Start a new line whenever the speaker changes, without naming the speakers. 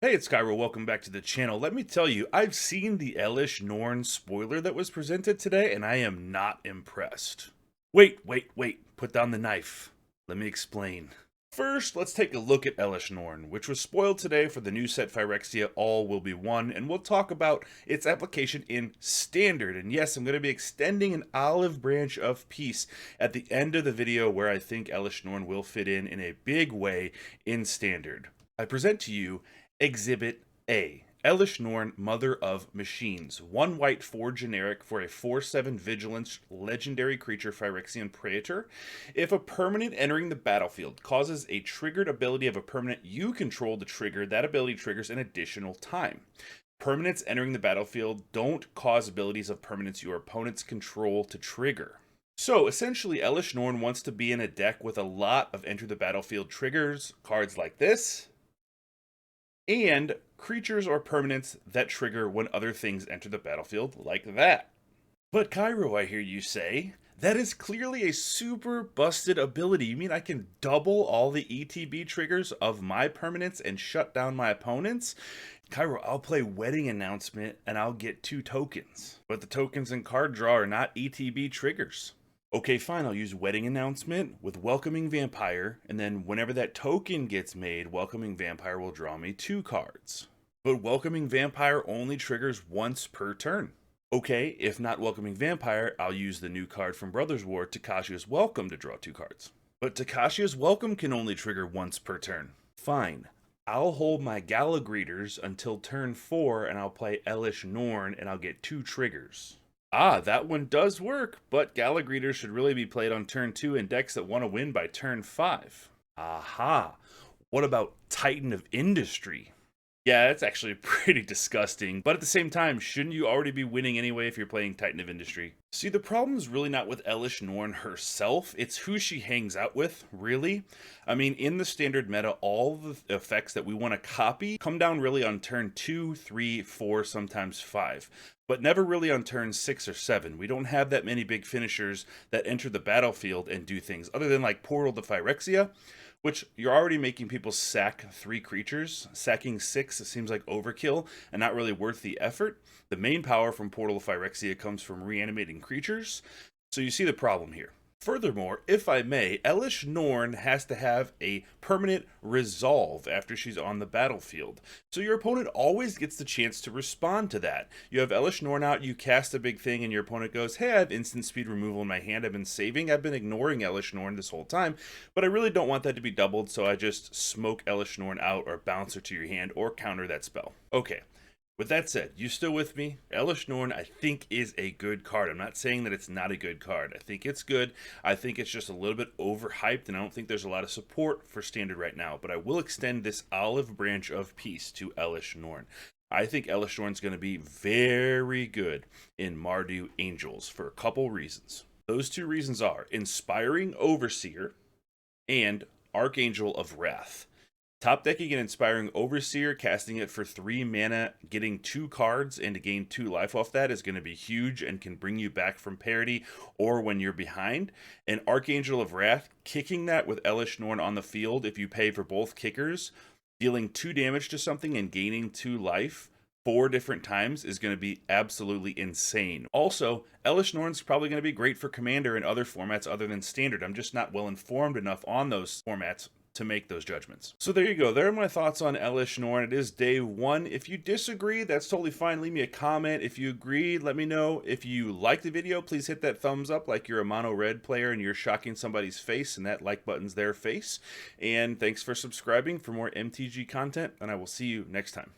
Hey, it's Kaero. Welcome back to the channel. Let me tell you, I've seen the Elesh Norn spoiler that was presented today, and I am not impressed. Wait. Put down the knife. Let me explain. First, let's take a look at Elesh Norn, which was spoiled today for the new set Phyrexia All Will Be One, and we'll talk about its application in Standard. And yes, I'm going to be extending an olive branch of peace at the end of the video where I think Elesh Norn will fit in a big way in Standard. I present to you Exhibit A. Elesh Norn, Mother of Machines. 1 white, 4 generic for a 4/7 vigilance legendary creature, Phyrexian Praetor. If a permanent entering the battlefield causes a triggered ability of a permanent you control to trigger, that ability triggers an additional time. Permanents entering the battlefield don't cause abilities of permanents your opponents control to trigger. So essentially, Elesh Norn wants to be in a deck with a lot of enter the battlefield triggers, cards like this, and creatures or permanents that trigger when other things enter the battlefield, like that. But Kaero, I hear you say, that is clearly a super busted ability. You mean I can double all the ETB triggers of my permanents and shut down my opponents? Kaero, I'll play Wedding Announcement and I'll get 2 tokens. But the tokens in card draw are not ETB triggers. Okay, fine, I'll use Wedding Announcement with Welcoming Vampire, and then whenever that token gets made, Welcoming Vampire will draw me 2 cards. But Welcoming Vampire only triggers once per turn. Okay, if not Welcoming Vampire, I'll use the new card from Brothers War, Takashia's Welcome, to draw 2 cards. But Takashia's Welcome can only trigger once per turn. Fine. I'll hold my Gala Greeters until turn 4, and I'll play Elesh Norn, and I'll get 2 triggers. Ah, that one does work, but Gala Greeters should really be played on turn 2 in decks that want to win by turn 5. Aha! What about Titan of Industry? Yeah, that's actually pretty disgusting, but at the same time, shouldn't you already be winning anyway if you're playing Titan of Industry? See, the problem is really not with Elesh Norn herself, it's who she hangs out with, really. I mean, in the Standard meta, all the effects that we want to copy come down really on turn 2, 3, 4, sometimes 5. But never really on turn 6 or 7. We don't have that many big finishers that enter the battlefield and do things, other than like Portal to Phyrexia, which you're already making people sack 3 creatures. Sacking 6 seems like overkill and not really worth the effort. The main power from Portal to Phyrexia comes from reanimating creatures, so you see the problem here. Furthermore, if I may, Elesh Norn has to have a permanent resolve after she's on the battlefield. So your opponent always gets the chance to respond to that. You have Elesh Norn out, you cast a big thing, and your opponent goes, hey, I have instant speed removal in my hand, I've been saving, I've been ignoring Elesh Norn this whole time, but I really don't want that to be doubled, so I just smoke Elesh Norn out or bounce her to your hand or counter that spell. Okay. With that said, you still with me? Elesh Norn, I think, is a good card. I'm not saying that it's not a good card. I think it's good. I think it's just a little bit overhyped, and I don't think there's a lot of support for Standard right now. But I will extend this olive branch of peace to Elesh Norn. I think Elesh Norn's going to be very good in Mardu Angels for a couple reasons. Those 2 reasons are Inspiring Overseer and Archangel of Wrath. Top decking an Inspiring Overseer, casting it for 3 mana, getting 2 cards, and to gain 2 life off that is going to be huge and can bring you back from parity or when you're behind. And Archangel of Wrath, kicking that with Elesh Norn on the field, if you pay for both kickers, dealing 2 damage to something and gaining 2 life 4 different times is going to be absolutely insane. Also, Elesh Norn's probably going to be great for Commander and other formats other than Standard. I'm just not well informed enough on those formats to make those judgments. So there you go. There are my thoughts on Elesh Norn. It is day 1. If you disagree, that's totally fine. Leave me a comment. If you agree, let me know. If you like the video, please hit that thumbs up like you're a mono red player and you're shocking somebody's face and that like button's their face. And thanks for subscribing for more MTG content, and I will see you next time.